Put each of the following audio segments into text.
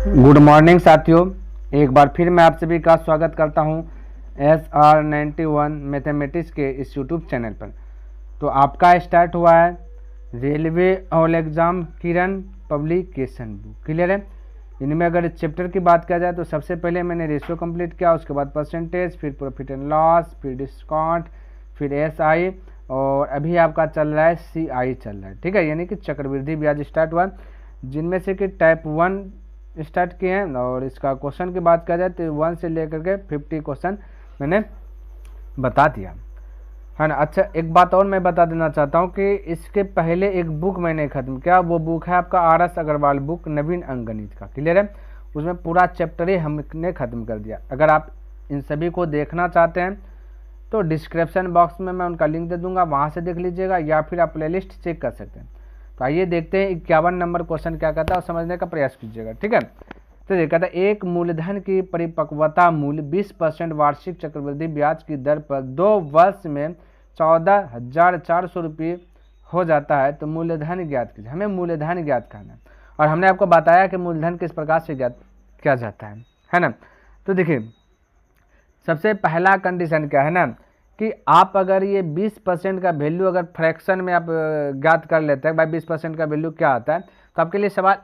Good morning साथियों, एक बार फिर मैं आप सभी का स्वागत करता हूं SR91 मैथमेटिक्स के इस यूट्यूब चैनल पर। तो आपका स्टार्ट हुआ है रेलवे ऑल एग्ज़ाम किरण पब्लिकेशन बुक। क्लियर है। इनमें अगर चैप्टर की बात किया जाए तो सबसे पहले मैंने रेशियो कंप्लीट किया, उसके बाद परसेंटेज, फिर प्रॉफिट एंड लॉस, फिर डिस्काउंट, फिर SI, और अभी आपका चल रहा है CI चल रहा है। ठीक है, यानी कि चक्रवृद्धि ब्याज स्टार्ट हुआ, जिनमें से कि टाइप 1 स्टार्ट किए हैं। और इसका क्वेश्चन की बात किया जाए तो 1 से लेकर के 50 क्वेश्चन मैंने बता दिया है ना। अच्छा, एक बात और मैं बता देना चाहता हूँ कि इसके पहले एक बुक मैंने ख़त्म किया, वो बुक है आपका RS अग्रवाल बुक नवीन अंकगणित का। क्लियर है, उसमें पूरा चैप्टर ही हमने ख़त्म कर दिया। अगर आप इन सभी को देखना चाहते हैं तो डिस्क्रिप्शन बॉक्स में मैं उनका लिंक दे दूंगा, वहाँ से देख लीजिएगा, या फिर आप प्लेलिस्ट चेक कर सकते हैं। तो आइए देखते हैं 51 नंबर क्वेश्चन क्या कहता है और समझने का प्रयास कीजिएगा। ठीक है, तो ये कहता है एक मूलधन की परिपक्वता मूल्य 20% वार्षिक चक्रवृद्धि ब्याज की दर पर 2 वर्ष में 14,400 रुपये हो जाता है, तो मूलधन ज्ञात कीजिए। हमें मूलधन ज्ञात करना है और हमने आपको बताया कि मूलधन किस प्रकार से ज्ञात किया जाता है ना। तो देखिए, सबसे पहला कंडीशन क्या है ना कि आप अगर ये 20% का वैल्यू अगर फ्रैक्शन में आप ज्ञात कर लेते हैं, भाई 20% का वैल्यू क्या आता है, तो आपके लिए सवाल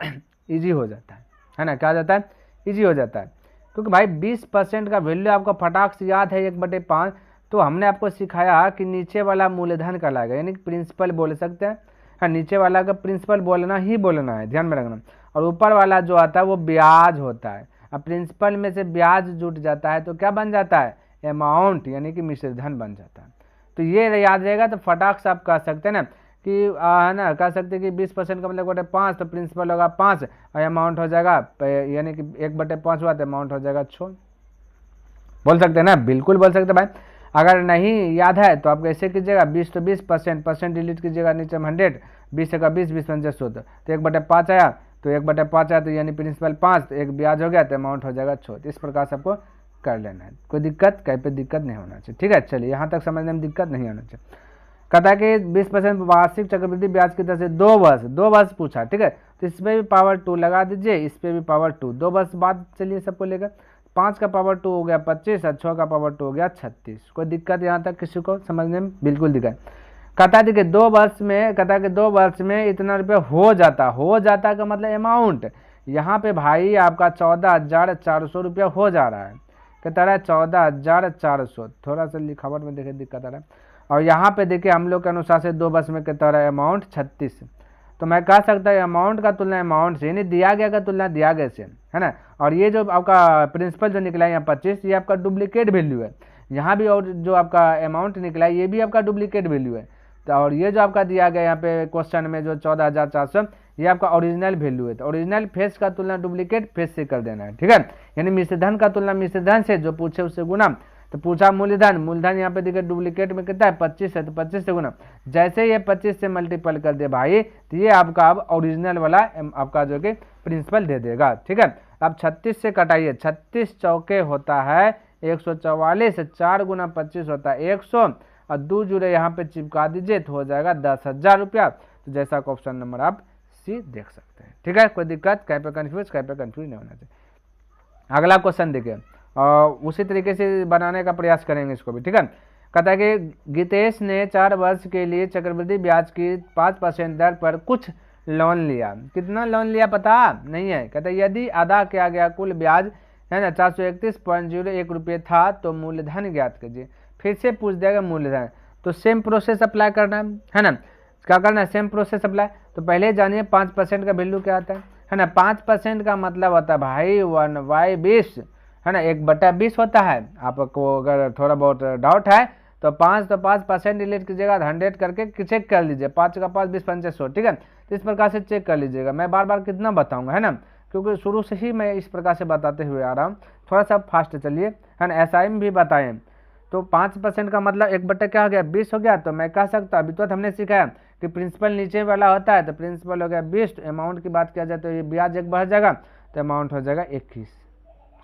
इजी हो जाता है ना। क्या हो जाता है? इजी हो जाता है, क्योंकि भाई 20% का वैल्यू आपको फटाक से याद है 1/5। तो हमने आपको सिखाया कि नीचे वाला मूलधन कहलाएगा, यानी कि प्रिंसिपल बोल सकते हैं। हाँ, नीचे वाला का प्रिंसिपल बोलना है, ध्यान में रखना। और ऊपर वाला जो आता है वो ब्याज होता है। अब प्रिंसिपल में से ब्याज जुट जाता है तो क्या बन जाता है? अमाउंट, यानी कि मिश्र धन बन जाता है। तो ये याद रहेगा, तो फटाक से आप कह सकते हैं ना कि है ना, कह सकते हैं कि 20% का मतलब 1/5, तो प्रिंसिपल होगा 5 और अमाउंट हो जाएगा, यानी कि 1/5 हुआ तो अमाउंट हो जाएगा 6। बोल सकते हैं ना, बिल्कुल बोल सकते हैं भाई। अगर नहीं याद है तो आप कैसे कीजिएगा, 20 तो 20%, परसेंट डिलीट कीजिएगा, नीचे में 100, 20 का 20, 20 पंजे 100, तो 1/5 आया, तो 1/5 आया तो यानी प्रिंसिपल 5, तो एक ब्याज हो गया, तो अमाउंट हो जाएगा 6। इस प्रकार से आपको कर लेना है, कोई दिक्कत कहीं पे दिक्कत नहीं होना चाहिए। ठीक है, चलिए यहाँ तक समझने में दिक्कत नहीं होना चाहिए। कहता है कि 20% वार्षिक चक्रवृद्धि ब्याज की दर से 2 वर्ष पूछा। ठीक है, तो इस पर भी पावर 2 लगा दीजिए, इस पर भी पावर 2, 2 वर्ष बाद चलिए सबको लेकर 5 का पावर 2 हो गया 25 और 6 का पावर 2 हो गया 36। कोई दिक्कत यहाँ तक किसी को समझने में? बिल्कुल दिक्कत। कहता है कि 2 वर्ष में, कहता है कि 2 वर्ष में इतना रुपया हो जाता का मतलब अमाउंट यहाँ पे भाई आपका 14,400 रुपया हो जा रहा है। कहता रहा है 14,400, थोड़ा सा लिखावट में देखिए दिक्कत आ रहा है। और यहाँ पे देखिए हम लोग के अनुसार से 2 वर्ष में कहता रहा है अमाउंट 36। तो मैं कह सकता हूँ अमाउंट का तुलना अमाउंट से, यानी दिया गया का तुलना दिया गया से, है ना। और ये जो आपका प्रिंसिपल जो निकला है यहाँ 25, ये आपका डुप्लीकेट वैल्यू है। यहाँ भी और जो आपका अमाउंट निकला है ये भी आपका डुप्लीकेट वैल्यू है। तो और ये जो आपका दिया गया यहाँ पे क्वेश्चन में जो 14,400, ये आपका ओरिजिनल वैल्यू है। तो ओरिजिनल फेस का तुलना डुप्लीकेट फेस से कर देना है। ठीक है, यानी मिश्रधन का तुलना मिश्रधन से, जो पूछे उससे गुना। तो पूछा मूलधन यहाँ पे देखिए डुप्लीकेट में कितना है 25 है, तो 25 से गुना। जैसे ये 25 से मल्टीपल कर दे भाई, तो ये आपका अब ओरिजिनल वाला आपका जो कि प्रिंसिपल दे देगा। ठीक है, अब 36 से कटाइए, 36 चौके होता है 144, 4 गुना 25 होता है 100, और 2 जुड़े यहाँ पे चिपका दीजिए तो हो जाएगा 10,000 रुपया। तो जैसा कि ऑप्शन नंबर आप सी देख सकते हैं। ठीक है, कोई दिक्कत कहीं पे कंफ्यूज नहीं होना चाहिए। अगला क्वेश्चन देखिए, और उसी तरीके से बनाने का प्रयास करेंगे इसको भी। ठीक है, कहता है कि गीतेश ने 4 वर्ष के लिए चक्रवृद्धि ब्याज की 5% दर पर कुछ लोन लिया। कितना लोन लिया पता नहीं है। कहता है यदि अदा किया गया कुल ब्याज है ना 431.01 रुपये था तो मूलधन ज्ञात कीजिए। फिर से पूछ देगा मूलधन, तो सेम प्रोसेस अप्लाई करना है ना। क्या करना है? Same process apply. तो पहले जानिए 5% का वैल्यू क्या आता है ना। 5% का मतलब होता है भाई 1/20, है ना, 1/20 होता है। आपको अगर थोड़ा बहुत डाउट है तो 5% डिलीट कीजिएगा, 100 करके चेक कर लीजिए, 5 का 5, 20 पंचे 100। ठीक है, तो इस प्रकार से चेक कर लीजिएगा। मैं बार बार कितना बताऊंगा, है ना, क्योंकि शुरू से ही मैं इस प्रकार से बताते हुए आ रहा हूँ। थोड़ा सा फास्ट चलिए, है ना। SI में भी बताएं तो 5% का मतलब 1/20 क्या हो गया 20 हो गया। तो मैं कह सकता हूँ, अभी तो हमने सीखा है कि प्रिंसिपल नीचे वाला होता है, तो प्रिंसिपल हो गया 20। तो अमाउंट की बात किया जाए तो ये ब्याज एक बढ़ जाएगा, तो अमाउंट हो जाएगा 21।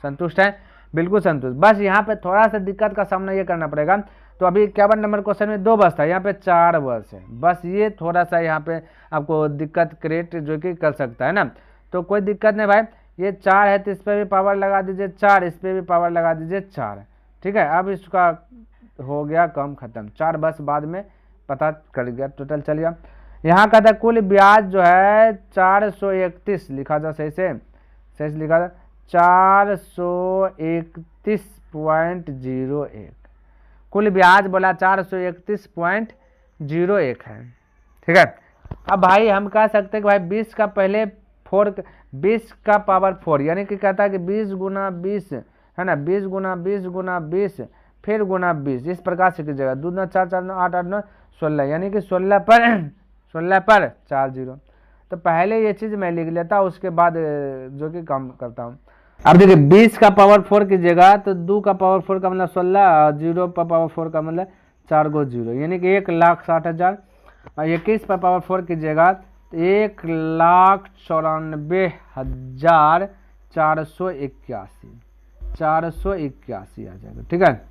संतुष्ट है? बिल्कुल संतुष्ट। बस यहाँ पे थोड़ा सा दिक्कत का सामना ये करना पड़ेगा। तो अभी 51 नंबर क्वेश्चन में 2 वर्ष था, यहाँ पे 4 वर्ष है। बस ये थोड़ा सा यहाँ पे आपको दिक्कत क्रिएट जो कि कर सकता है ना। तो कोई दिक्कत नहीं भाई, ये 4 है तो इस पर भी पावर लगा दीजिए 4, इस पर भी पावर लगा दीजिए 4। ठीक है, अब इसका हो गया काम खत्म। 4 बस बाद में पता कर गया, टोटल चल गया। यहाँ का था कुल ब्याज जो है 431 लिखा था, सही से लिखा था 431.01। कुल ब्याज बोला 431.01 है। ठीक है, अब भाई हम कह सकते हैं कि भाई 20 का पहले 20 का पावर 4, यानी कि कहता है कि 20 गुना 20 है ना, 20 गुना 20 गुना 20 फिर गुना 20, इस प्रकार से कीजिएगा। 2 9 4 4 9 8 8 9 16, यानी कि 16 पर 4 0। तो पहले ये चीज़ मैं लिख लेता हूँ, उसके बाद जो कि काम करता हूँ। अब देखिए 20 का पावर 4 कीजिएगा तो 2 का पावर 4 का मतलब 16 और 0 का पावर 4 का मतलब 4 गो 0, यानी कि 1,60,000। और 21 पर पावर 4 कीजिएगा तो 1,94,481 आ जाएगा। ठीक है,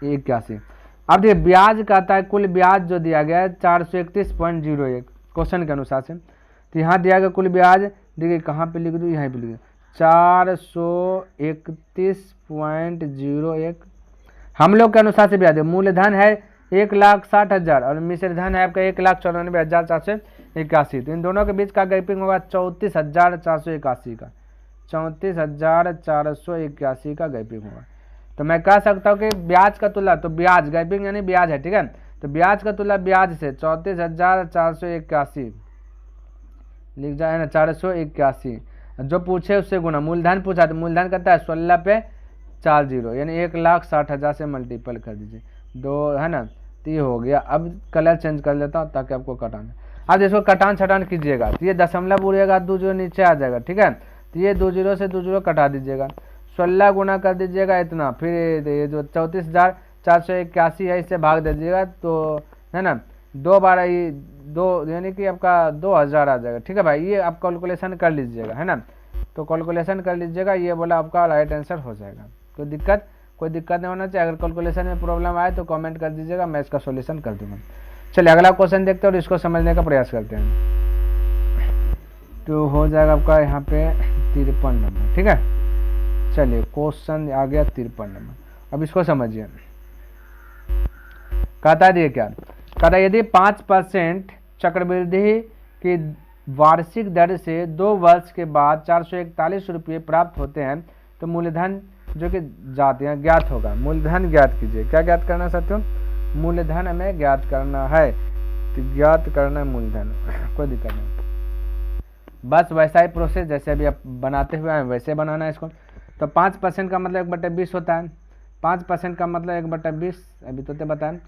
81। अब देखिए ब्याज कहता है कुल ब्याज जो दिया गया है 431.01 क्वेश्चन के अनुसार से। तो यहाँ दिया गया कुल ब्याज, देखिए कहाँ पे लिख दूँ, यहाँ पे लिख दूँ 431.01। हम लोग के अनुसार से ब्याज मूलधन है 1,60,000 और मिश्र धन है आपका 1,94,481। तो इन दोनों के बीच का गैपिंग होगा 34,481 का, 34,481 का गैपिंग होगा। तो मैं कह सकता हूँ कि ब्याज का तुला, तो ब्याज गैपिंग यानी ब्याज है। ठीक है, तो ब्याज का तुला ब्याज से 34,481 लिख जाए ना, 481। जो पूछे उससे गुना, मूलधन पूछा तो मूलधन करता है 16 पे 4 0, यानी 1,60,000 से मल्टीपल कर दीजिए 2, है ना। तो ये हो गया। अब कलर चेंज कर लेता हूँ ताकि आपको कटाना। अब इसको कटान छटान कीजिएगा तो ये दशमलव उड़ेगा, 2 0 नीचे आ जाएगा। ठीक है, तो ये 2 0 से 2 0 कटा दीजिएगा, 16 गुना कर दीजिएगा इतना, फिर ये जो 34,481 है इससे भाग दे दीजिएगा, तो है ना 2 बार ये 2, यानी कि आपका 2000 आ जाएगा। ठीक है भाई, ये आप कैलकुलेशन कर लीजिएगा, है ना। तो कैलकुलेशन कर लीजिएगा, ये बोला आपका राइट आंसर हो जाएगा। कोई दिक्कत नहीं होना चाहिए। अगर कैलकुलेशन में प्रॉब्लम आए तो कमेंट कर दीजिएगा, मैं इसका सॉल्यूशन कर दूंगा। चलिए अगला क्वेश्चन देखते हैं और इसको समझने का प्रयास करते हैं। तो हो जाएगा आपका यहाँ पे 53 नंबर। ठीक है, चलिए क्वेश्चन आ गया 53 नंबर। अब इसको समझिए, कहता है क्या, कहता है यदि 5% चक्रवृद्धि की वार्षिक दर से 2 वर्ष के बाद 441 रुपये प्राप्त होते हैं तो मूलधन जो कि ज्ञात होगा। मूलधन ज्ञात कीजिए। क्या ज्ञात करना साथियों? मूलधन हमें ज्ञात करना है, तो ज्ञात करना है मूलधन, कोई दिक्कत नहीं। बस वैसा ही प्रोसेस जैसे अभी आप बनाते हुए हैं वैसे बनाना है इसको। तो 5% का मतलब 1/20 होता है, 5% का मतलब 1/20 अभी तो बताएं।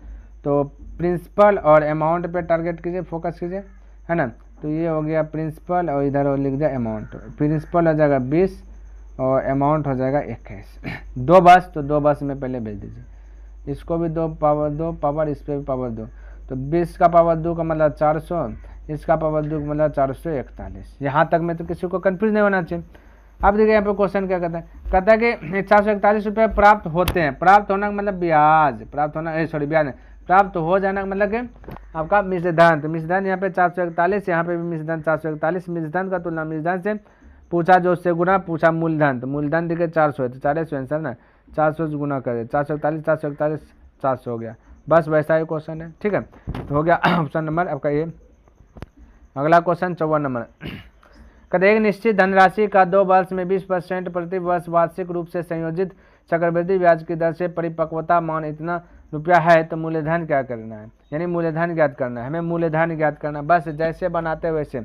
तो प्रिंसिपल और अमाउंट पे टारगेट कीजिए, फोकस कीजिए, है ना। तो ये हो गया प्रिंसिपल और इधर लिख दिया अमाउंट। प्रिंसिपल हो जाएगा 20 और अमाउंट हो जाएगा 21। 2 बस, तो 2 बस में पहले भेज दीजिए। इसको भी 2 पावर, इस पर भी पावर 2। तो 20 का पावर 2 का मतलब 400, इसका पावर 2 का मतलब 441। यहाँ तक में तो किसी को कन्फ्यूज नहीं होना चाहिए। अब देखिए यहाँ पे क्वेश्चन क्या कहता है, कहता है कि 441 रुपये प्राप्त होते हैं। प्राप्त होना का मतलब ब्याज, प्राप्त होना ब्याज प्राप्त हो जाना का मतलब कि आपका मिश्रधन। तो मिश्रधन यहाँ पे 441, यहाँ पे भी मिश्रधन 441। मिश्रधन का तुलना मिश्रधन से पूछा, जो उससे गुना पूछा मूलधन। तो मूलधन देखिए 400 है, तो 400 आंसर ना, 400 से गुना करे 441, 441 400 हो गया। बस वैसा ही क्वेश्चन है। ठीक है, तो हो गया ऑप्शन नंबर आपका ये। अगला क्वेश्चन 54 नंबर, कहते एक निश्चित धनराशि का 2 वर्ष में 20% प्रति वर्ष वार्षिक रूप से संयोजित चक्रवृद्धि ब्याज की दर से परिपक्वता मान इतना रुपया है तो मूलधन क्या करना है, यानी मूलधन ज्ञात करना है। हमें मूलधन ज्ञात करना, बस जैसे बनाते वैसे।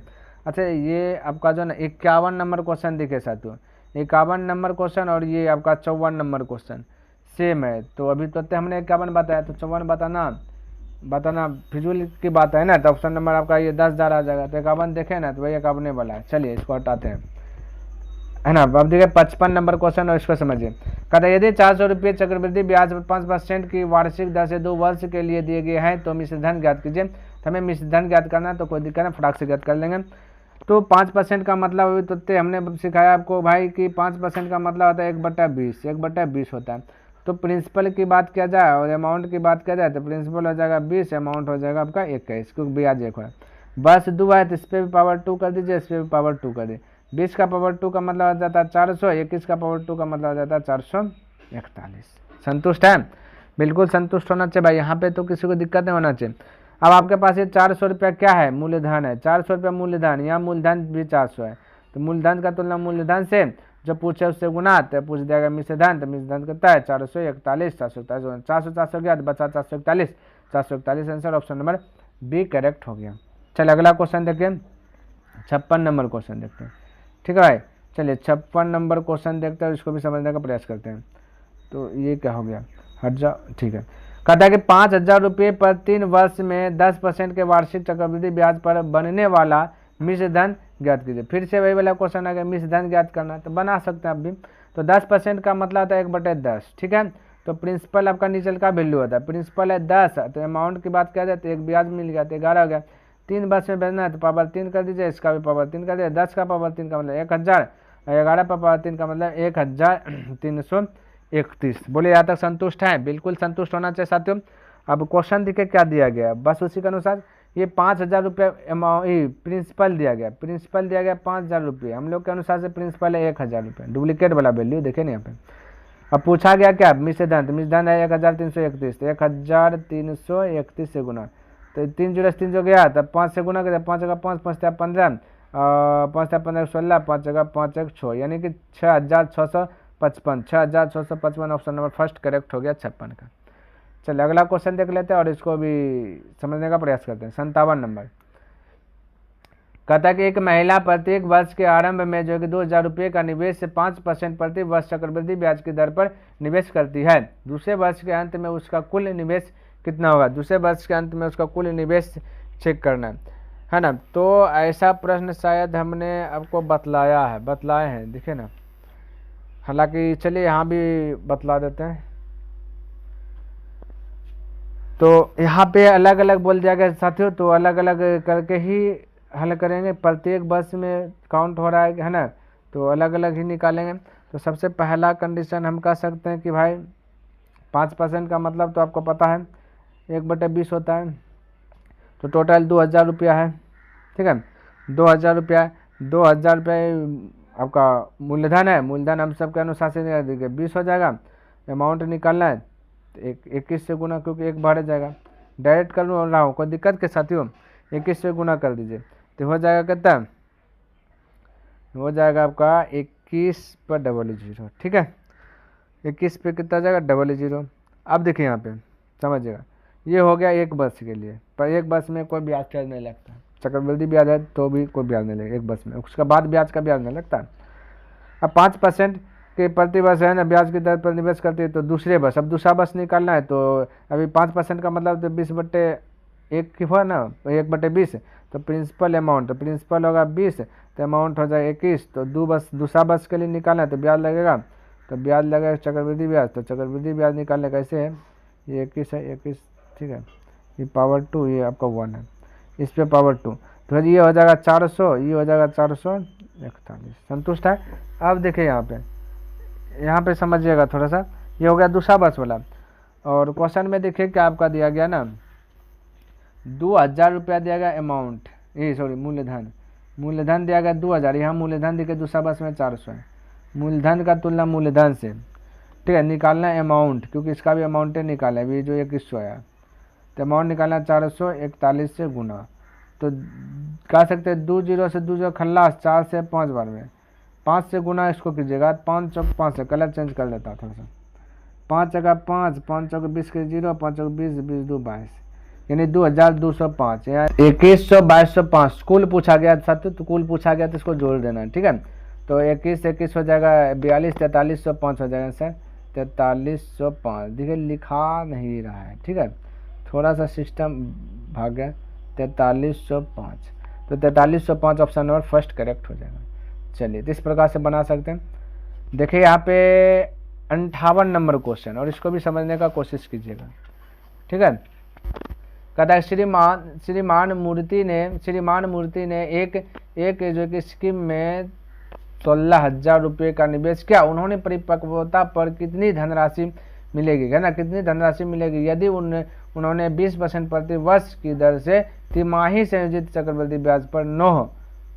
अच्छा, ये आपका जो ना 51 नंबर क्वेश्चन दिखे साथियों, 51 नंबर क्वेश्चन और ये आपका 54 नंबर क्वेश्चन सेम है। तो अभी तो हमने 51 बताया, तो 54 बताना फिजूल की बात है ना। तो ऑप्शन नंबर आपका ये 10,000 आ जाएगा। तो 51 देखे ना, तो वही 51 वाला है। चलिए इसको हटाते हैं, है ना। अब देखिए 55 नंबर क्वेश्चन और इसको समझिए। कहता है यदि 400 रुपये चक्रवृद्धि ब्याज 5% की वार्षिक दर से 2 वर्ष के लिए दिए गए हैं तो मिश्रधन ज्ञात कीजिए। तो हमें मिश्रधन ज्ञात करना, तो कोई दिक्कत नहीं, फटाक से ज्ञात कर लेंगे। तो 5% का मतलब अभी तो हमने सिखाया आपको भाई कि 5% का मतलब होता है 1/20, 1/20 होता है। तो प्रिंसिपल की बात किया जाए और अमाउंट की बात किया जाए तो प्रिंसिपल हो जाएगा 20, अमाउंट हो जाएगा आपका 21, क्योंकि ब्याज 1 है। बस 2 है तो इस पर भी पावर 2 कर दीजिए, इस पर भी पावर 2 कर दीजिए। 20 का पावर 2 का मतलब हो जाता है 400, 21 का पावर 2 का मतलब हो जाता है 441। संतुष्ट है? बिल्कुल संतुष्ट होना चाहिए भाई, यहाँ पे तो किसी को दिक्कत नहीं होना चाहिए। अब आपके पास ये 400 रुपया क्या है, मूल्यधन है, 400 रुपया मूल्यधन, यहाँ मूलधन भी 400 है, तो मूलधन का तुलना मूल्यधन से जो पूछे उससे गुना, तो पूछ देगा मिश्रधन, तो मिश्रधन कितना है 441, 441 400 गया, बचा 441, 441 answer option number B correct हो गया। चलिए अगला क्वेश्चन देखिए, 56 नंबर क्वेश्चन देखते हैं। ठीक है भाई, चलिए 56 नंबर क्वेश्चन देखते हैं, इसको भी समझने का प्रयास करते हैं। तो ये क्या हो गया, हट जाओ, ठीक है। कहता है कि 5,000 रुपये पर 3 वर्ष में 10% के वार्षिक चक्रवृद्धि ब्याज पर बनने वाला मिश्रधन ज्ञात कीजिए। फिर से वही वाला क्वेश्चन है कि मिश्रधन ज्ञात करना है, तो बना सकते हैं आप भी। तो 10% का मतलब आता है 1/10, ठीक है। तो प्रिंसिपल आपका नीचे का वैल्यू होता है, प्रिंसिपल है 10, तो अमाउंट की बात किया जाए तो एक ब्याज मिल गया तो 11 हो गया। 3 वर्ष में भेजना है तो पावर 3 कर दीजिए, इसका भी पावर 3 कर दीजिए। 10 का पावर 3 का मतलब 1000, 11 का पावर 3 का मतलब 1331। बोले यहाँ तक संतुष्ट है? बिल्कुल संतुष्ट होना चाहिए साथियों। अब क्वेश्चन देखिए क्या दिया गया, बस उसी के अनुसार ये 5,000 रुपये प्रिंसिपल दिया गया, प्रिंसिपल दिया गया 5,000 रुपये, हम लोग के अनुसार से प्रिंसिपल है 1,000 रुपये, डुप्लीकेट वाला वैल्यू देखे ना यहाँ पे। अब पूछा गया क्या, मिश्रधन, तो मिश्रधन है 1,331, तो 1,331 से गुना, तो 3 0 3 जो गया, तब 5 से गुना कर, 5 जगह 5, 5 15, 5 15 16, 5 जगह 5 1 6, यानी कि 6,655, 6,655 ऑप्शन नंबर फर्स्ट करेक्ट हो गया 56 का। चलिए अगला क्वेश्चन देख लेते हैं और इसको भी समझने का प्रयास करते हैं। 57 नंबर कहता है कि एक महिला प्रत्येक वर्ष के आरंभ में जो कि 2,000 रुपये का निवेश से 5% प्रति वर्ष चक्रवृद्धि ब्याज की दर पर निवेश करती है। दूसरे वर्ष के अंत में उसका कुल निवेश कितना होगा? दूसरे वर्ष के अंत में उसका कुल निवेश चेक करना है ना। तो ऐसा प्रश्न शायद हमने आपको बतलाए हैं, देखिए ना। हालांकि चलिए यहाँ भी बतला देते हैं। तो यहाँ पे अलग अलग बोल दिया गया साथियों, तो अलग अलग करके ही हल करेंगे। प्रत्येक वर्ष में काउंट हो रहा है ना, तो अलग अलग ही निकालेंगे। तो सबसे पहला कंडीशन हम कह सकते हैं कि भाई 5% का मतलब तो आपको पता है 1/20 होता है, तो टोटल 2,000 रुपया है, ठीक है। 2,000 रुपया, 2,000 रुपये आपका मूलधन है, मूलधन हम सबके अनुसार से देखिए 20 हो जाएगा। अमाउंट निकालना है 21 से गुना, क्योंकि एक बढ़ जाएगा, डायरेक्ट कर रहा हूँ, कोई दिक्कत के साथियों। 21 से गुना कर दीजिए तो हो जाएगा कितना, हो जाएगा आपका 21 पर 000, ठीक है। 21 पे कितना जाएगा 000। अब देखिए यहाँ पे समझिएगा, ये हो गया एक वर्ष के लिए, पर एक वर्ष में कोई ब्याज चार्ज नहीं लगता, चक्रवृद्धि ब्याज है तो भी कोई ब्याज नहीं लगेगा एक वर्ष में, उसके बाद ब्याज का ब्याज नहीं लगता। अब 5% के प्रति वर्ष है ना ब्याज की दर पर निवेश करती है, तो दूसरे वर्ष, अब दूसरा वर्ष निकालना है, तो अभी 5% का मतलब तो 20/1 की हुआ ना, 1/20, तो प्रिंसिपल अमाउंट, तो प्रिंसिपल होगा 20, तो अमाउंट हो जाए 21, तो दूसरा वर्ष के लिए निकालना है तो ब्याज लगेगा, तो ब्याज लगेगा चक्रवृद्धि ब्याज, तो चक्रवृद्धि ब्याज निकालने कैसे है, ये 21 है, 21, ठीक है, ये पावर 2, ये आपका 1 है, इस पे पावर 2, तो ये हो जाएगा 400, ये हो जाएगा 441। संतुष्ट है? अब देखिए यहाँ पे समझिएगा थोड़ा सा, ये हो गया दूसरा वर्ष वाला। और क्वेश्चन में देखिए क्या आपका दिया गया ना, 2,000 रुपया दिया गया अमाउंट, ये सॉरी मूलधन दिया गया 2,000, यहाँ मूलधन देखिए दूसरा वर्ष में 400 है, मूलधन का तुलना मूलधन से, ठीक है। निकालना है अमाउंट, क्योंकि इसका भी अमाउंट निकाला है, अभी जो 2100 आया, तो अमाउंट निकालना 441 से गुना, तो कह सकते हैं 2 0 से 2 0 खल्लास, 4 से 5 बार में 5 से गुना इसको कीजिएगा, 5 चौक 5 से, कलर चेंज कर लेता थोड़ा सा, 5 जगह 5, 5 चौक 20 के 0, 5 चौक 20, 20 2 22, यानी 2,205, यार 2100 2205 कुल पूछा गया साथियों, तो कुल पूछा गया तो इसको जोड़ देना है, ठीक है। तो 21 हो जाएगा 42, 4305 हो जाएगा सर, 4305, देखिए लिखा नहीं रहा है, ठीक है, थोड़ा सा सिस्टम भाग गया, 4305, तो 4305 ऑप्शन नंबर फर्स्ट करेक्ट हो जाएगा। चलिए तो इस प्रकार से बना सकते हैं। देखिए यहाँ पे 58 नंबर क्वेश्चन, और इसको भी समझने का कोशिश कीजिएगा, ठीक है। कहता है श्रीमान मूर्ति ने एक जो कि स्कीम में 16,000 रुपये का निवेश किया, उन्होंने परिपक्वता पर कितनी धनराशि मिलेगी, है ना, कितनी धनराशि मिलेगी यदि उन्होंने 20% प्रति वर्ष की दर से तिमाही संयोजित चक्रवृद्धि ब्याज पर 9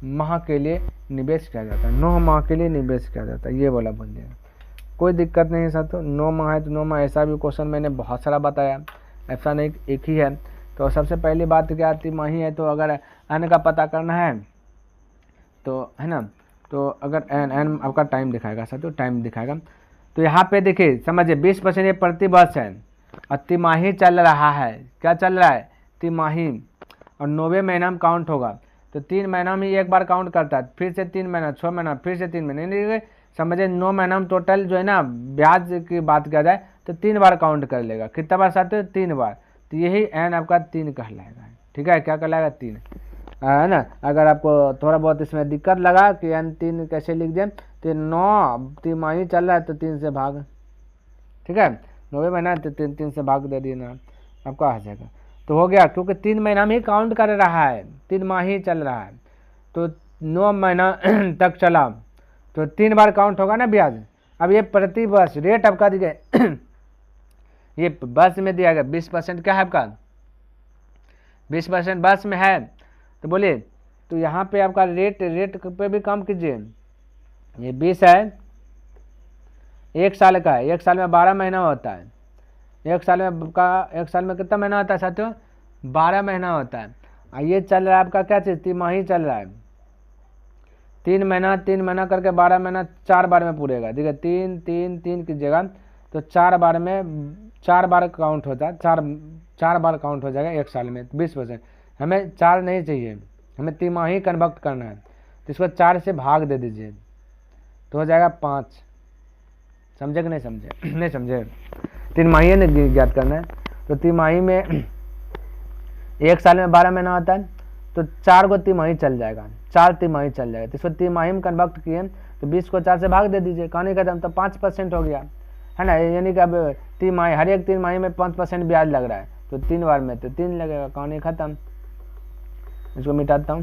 माह के लिए निवेश किया जाता है, 9 माह के लिए निवेश किया जाता है, ये बोला बोल दिया। कोई दिक्कत नहीं है साथियों, 9 माह है तो 9 माह, ऐसा भी क्वेश्चन मैंने बहुत सारा बताया, ऐसा नहीं एक ही है। तो सबसे पहली बात क्या, तिमाही है तो अगर एन का पता करना है तो है ना, तो अगर एन आपका टाइम दिखाएगा साथियों, टाइम दिखाएगा। तो यहाँ पे देखिए समझिए 20% ये प्रति वर्ष है और तिमाही चल रहा है, क्या चल रहा है, तिमाही, और 90 महीना में काउंट होगा। तो 3 महीना में एक बार काउंट करता है, फिर से 3 महीना, 6 महीना, फिर से 3 महीने, समझिए 9 महीना में टोटल जो है ना ब्याज की बात किया जाए तो 3 बार काउंट कर लेगा। कितना बार साथियों, 3 बार। तो यही एन आपका 3 कहलाएगा, ठीक है, क्या कहलाएगा, 3 है ना। अगर आपको थोड़ा बहुत इसमें दिक्कत लगा कि एन 3 कैसे लिख दें, तो 9 तिमाही चल रहा है तो 3 से भाग, ठीक है, 90 महीना तो 3 से भाग दे देना, आपका आ जाएगा। तो हो गया, क्योंकि 3 महीना में ही काउंट कर रहा है, 3 माह ही चल रहा है, तो 9 महीना तक चला तो 3 बार काउंट होगा ना ब्याज। अब ये प्रति वर्ष रेट आपका दिखे ये वर्ष में दिया गया 20% क्या है आपका, 20% वर्ष में है, तो बोलिए, तो यहाँ पे आपका रेट पे भी काम कीजिए। ये 20 है, 1 साल का है, 1 साल में 12 महीना होता है, 1 साल में कितना महीना होता है साथियों, 12 महीना होता है। ये चल रहा है आपका क्या चीज़, तिमाही चल रहा है, 3 महीना करके 12 महीना 4 बार में पूरेगा, ठीक है, 3 3 3 कीजिएगा तो 4 बार में 4 बार काउंट होता है, 4 बार काउंट हो जाएगा 1 साल में। 20%, हमें 4 नहीं चाहिए, हमें तिमाही कन्वर्ट करना है, तो इसको 4 से भाग दे दीजिए तो हो जाएगा 5। समझे कि नहीं समझे, नहीं समझे, तिमाही ने ज्ञात करना है। तो तिमाही में 1 साल में 12 महीना होता है, तो 4 को तिमाही चल जाएगा, 4 तिमाही चल जाएगा, तो इसको तिमाही में कन्वर्ट किए तो 20 को 4 से भाग दे दीजिए, कहानी खत्म, तो 5% हो गया, है ना। यानी कि अब तिमाही, हर एक तिमाही में 5% ब्याज लग रहा है, तो 3 बार में तो 3 लगेगा, कहानी खत्म। इसको मिटाता हूँ,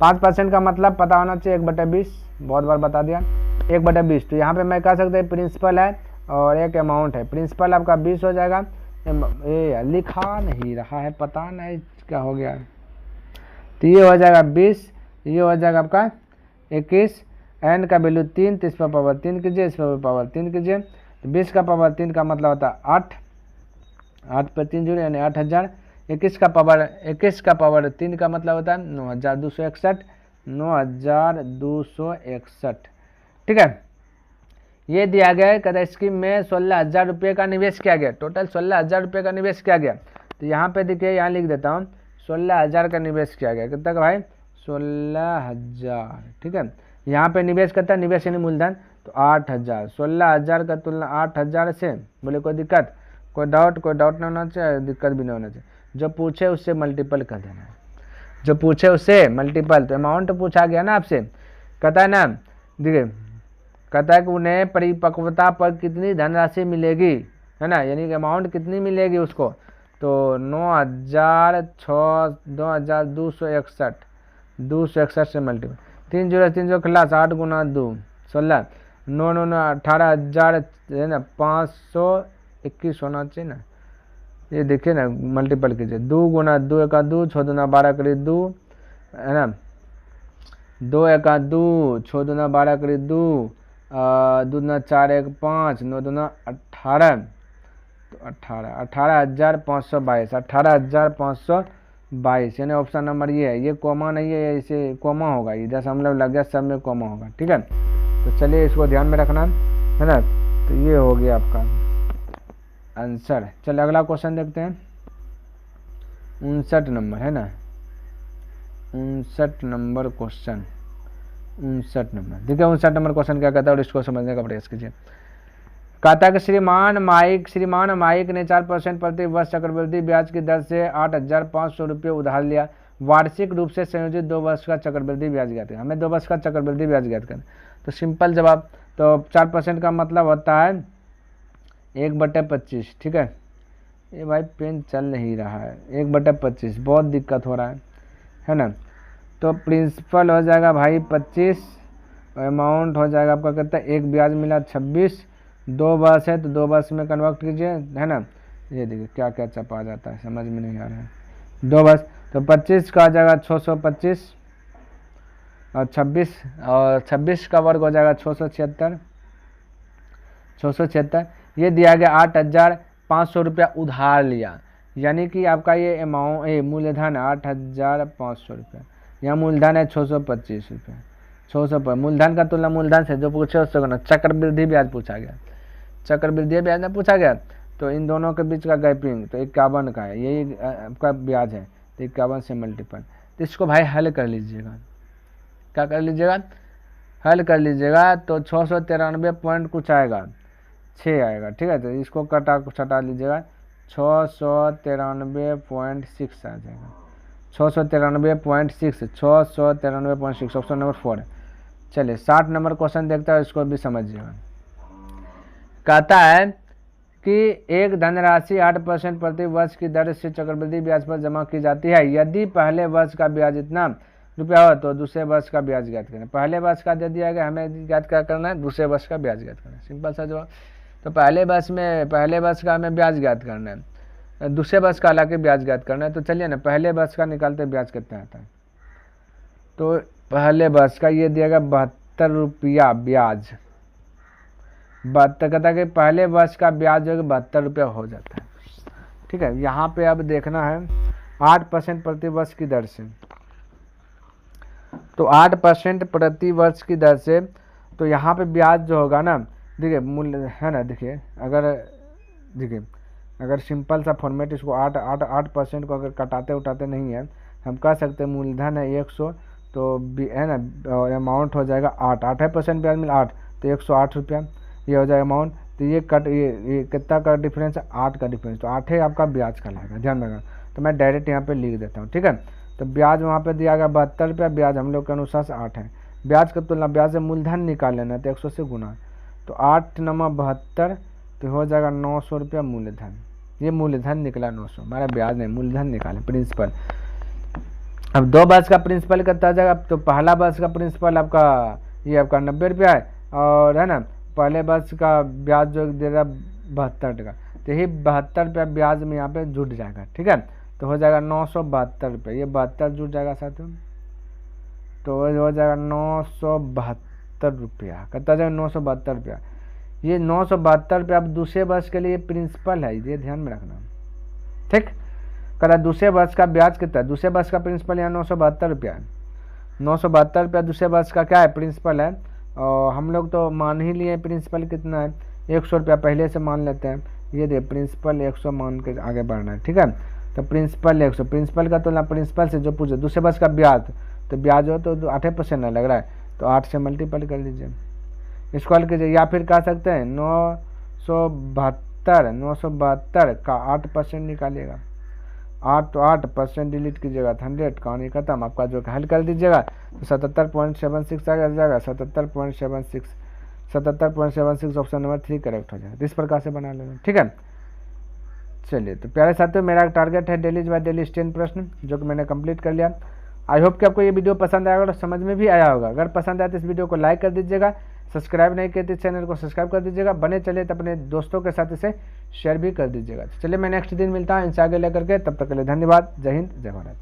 5% का मतलब पता होना चाहिए, 1/20, बहुत बार बता दिया, 1/20। तो यहाँ पे मैं कह सकते हैं प्रिंसिपल है और एक अमाउंट है, प्रिंसिपल आपका 20 हो जाएगा, ये लिखा नहीं रहा है, पता नहीं क्या हो गया, तो ये हो जाएगा 20, ये हो जाएगा आपका 21, एन का वैल्यू 3, तो इस पर पावर 3 कीजिए, इस पर पावर 3 कीजिए, तो 20 का पावर 3 का मतलब होता है 8, 8 पर 3 जुड़े यानी 8000, 21 का पावर 3 का मतलब होता है 9261, 9261, ठीक है। ये दिया गया है, कहता स्कीम में 16,000 रुपये का निवेश किया गया, टोटल 16,000 रुपये का निवेश किया गया। तो यहाँ पे देखिए, यहाँ लिख देता हूँ 16,000 का निवेश किया गया, कितना का भाई, 16,000, ठीक है। यहाँ पे निवेश करता है, निवेश यानी मूलधन, तो 8,000, 16,000 का तुलना 8,000 से, बोले कोई दिक्कत, कोई डाउट नहीं होना चाहिए, दिक्कत भी नहीं होना चाहिए, जो पूछे उससे मल्टीपल कर देना है, जो पूछे उससे मल्टीपल। तो अमाउंट पूछा गया ना आपसे, कहता है ना, देखिए कहता है कि उन्हें परिपक्वता पर कितनी धनराशि मिलेगी, है ना, यानी कि अमाउंट कितनी मिलेगी उसको, तो 9,261 से मल्टीपल, 3 0 3 0 खिलास, 8 गुना 2 16, 9 9 18,000 है ना, 521 होना चाहिए ना, ये देखिए ना, मल्टीपल कीजिए, 2 गुना 2 1 2, 6 दूना 12 करीब 2, है ना, 2 1 2, 6 दूना 12 करीब 2, 2 दूना 4 1 5, 9 दूना 18, तो 18,522, 18,522, यानी ऑप्शन नंबर ये है, ये कॉमा नहीं है, इसे कॉमा होगा, ये दशमलव लग गया, सब में कॉमा होगा, ठीक है। तो चलिए इसको ध्यान में रखना, है ना। तो ये हो गया आपका आंसर। चलिए अगला क्वेश्चन देखते हैं, 59 नंबर है ना, 59 नंबर क्वेश्चन, 59 नंबर, देखिए 59 नंबर क्वेश्चन क्या कहता है और इसको समझने का प्रयास कीजिए। कहता है कि श्रीमान माइक ने 4% प्रति वर्ष चक्रवृद्धि ब्याज की दर से 8,500 रुपये उधार लिया, वार्षिक रूप से संयोजित 2 वर्ष का चक्रवृद्धि ब्याज ज्ञात करें। हमें 2 वर्ष का चक्रवृद्धि ब्याज ज्ञात करें, तो सिंपल जवाब, तो 4% का मतलब होता है 1/25, ठीक है। ये भाई पेन चल नहीं रहा है, 1/25 बहुत दिक्कत हो रहा है ना। तो प्रिंसिपल हो जाएगा भाई 25, अमाउंट हो जाएगा आपका कितना, एक ब्याज मिला 26, 2 वर्ष है तो 2 वर्ष में कन्वर्ट कीजिए, है ना। ये देखिए क्या क्या चपा जाता है, समझ में नहीं आ रहा है, 2 वर्ष, तो 25 का आ जाएगा 625, और 26 का वर्ग हो जाएगा 676। 676 ये दिया गया 8,500 रुपया उधार लिया, यानी कि आपका ये अमाउंट मूलधन 8,500 रुपया, यहाँ मूलधन है 625 रुपया। 600 मूलधन का तुलना मूलधन से जो पूछे उससे करना। चक्रवृद्धि ब्याज पूछा गया, चक्रवृद्धि ब्याज में पूछा गया, तो इन दोनों के बीच का गैपिंग तो 51 का है, यही आपका ब्याज है, तो 51 से मल्टीपल। तो इसको भाई हल कर लीजिएगा, क्या कर लीजिएगा, हल कर लीजिएगा, तो 693 पॉइंट कुछ आएगा, 6 आएगा, ठीक है। तो इसको छटा लीजिएगा, 693.6 आ जाएगा, 693.6, 693.6, ऑप्शन नंबर 4। चलिए 60 नंबर क्वेश्चन देखता है, इसको भी समझिएगा। कहता है कि एक धनराशि 8% प्रति वर्ष की दर से चक्रवृद्धि ब्याज पर जमा की जाती है। यदि पहले वर्ष का ब्याज इतना रुपया हो तो दूसरे वर्ष का ब्याज ज्ञात करें। पहले वर्ष का दे दिया गया, हमें ज्ञात क्या करना है, दूसरे वर्ष का ब्याज ज्ञात करना है, सिंपल सा जवाब। तो पहले वर्ष का हमें ब्याज ज्ञात करना है, दूसरे वर्ष का हालांकि ब्याज ज्ञात करना है। तो चलिए ना, पहले वर्ष का निकालते ब्याज कितना आता है। तो पहले वर्ष का ये दिया गया 72 रुपया ब्याज, 72 कहता है कि पहले वर्ष का ब्याज जो है 72 रुपया हो जाता है, ठीक है। यहाँ पे अब देखना है 8% प्रति वर्ष की दर से, तो 8% प्रति वर्ष की दर से, तो यहाँ पे ब्याज जो होगा ना, देखिए मूल्य है ना, देखिए अगर सिंपल सा फॉर्मेट इसको 8% को अगर कटाते उठाते नहीं है, हम कह सकते हैं मूलधन है 100, तो है ना अमाउंट हो जाएगा 8% ब्याज मिला 8, तो 108 रुपया ये हो जाएगा अमाउंट। तो ये कितना का डिफरेंस है, 8 का डिफरेंस, तो 8 आपका ब्याज का लगेगा, ध्यान रखना। तो मैं डायरेक्ट यहाँ पे लिख देता हूँ, ठीक है। तो ब्याज वहाँ पे दिया गया 72 रुपया, ब्याज हम लोग के अनुसार से 8 है। ब्याज का तुलना ब्याज से मूलधन निकाल लेना, तो 100 से गुना, तो 8 × 72, तो हो जाएगा 900 रुपया मूलधन। ये मूलधन निकला 900, हमारा ब्याज नहीं, मूलधन निकाले प्रिंसिपल। अब 2 वर्ष का प्रिंसिपल कितना आ जाएगा, तो पहला वर्ष का प्रिंसिपल आपका ये आपका 90 रुपया है, और है ना पहले वर्ष का ब्याज जो दे रहा 72 टका, तो यही 72 रुपया ब्याज में यहाँ पे जुट जाएगा, ठीक है। तो हो जाएगा 972 रुपये, ये 72 जुट जाएगा साथियों, तो हो जाएगा 972 रुपया, कितना जाएगा 972 रुपया। ये 972 रुपया अब दूसरे वर्ष के लिए प्रिंसिपल है, ये ध्यान में रखना, ठीक। करा दूसरे वर्ष का ब्याज कितना है, दूसरे वर्ष का प्रिंसिपल यहाँ 972 रुपया है, 972 रुपया दूसरे वर्ष का क्या है, प्रिंसिपल है। और हम लोग तो मान ही लिए प्रिंसिपल कितना है, 100 रुपया पहले से मान लेते हैं, ये दे प्रिंसिपल 100 मान के आगे बढ़ना है, ठीक है। तो प्रिंसिपल 100, प्रिंसिपल का तुलना प्रिंसिपल से जो पूछे, दूसरे वर्ष का ब्याज, तो ब्याज हो तो 8% ना लग रहा है, तो 8 से मल्टीपल कर लीजिए, इसको हल कीजिए। या फिर कह सकते हैं 972 का 8% निकालिएगा, 8 तो 8% डिलीट कीजिएगा, 100 कहानी खत्म, आपका जो हल कर दीजिएगा तो 77.76 आ जाएगा, 77.76 ऑप्शन नंबर 3 करेक्ट हो जाएगा। इस प्रकार से बना लेना, ठीक है। चलिए तो प्यारे साथियों, मेरा टारगेट है डेली बाय डेली 10 प्रश्न, जो कि मैंने कंप्लीट कर लिया। आई होप कि आपको ये वीडियो पसंद आएगा और समझ में भी आया होगा। अगर पसंद आए तो इस वीडियो को लाइक कर दीजिएगा, सब्सक्राइब नहीं किए तो चैनल को सब्सक्राइब कर दीजिएगा, बने चले तो अपने दोस्तों के साथ इसे शेयर भी कर दीजिएगा। चलिए मैं नेक्स्ट दिन मिलता हूँ इनसे आगे लेकर के, तब तक के लिए धन्यवाद। जय हिंद, जय भारत।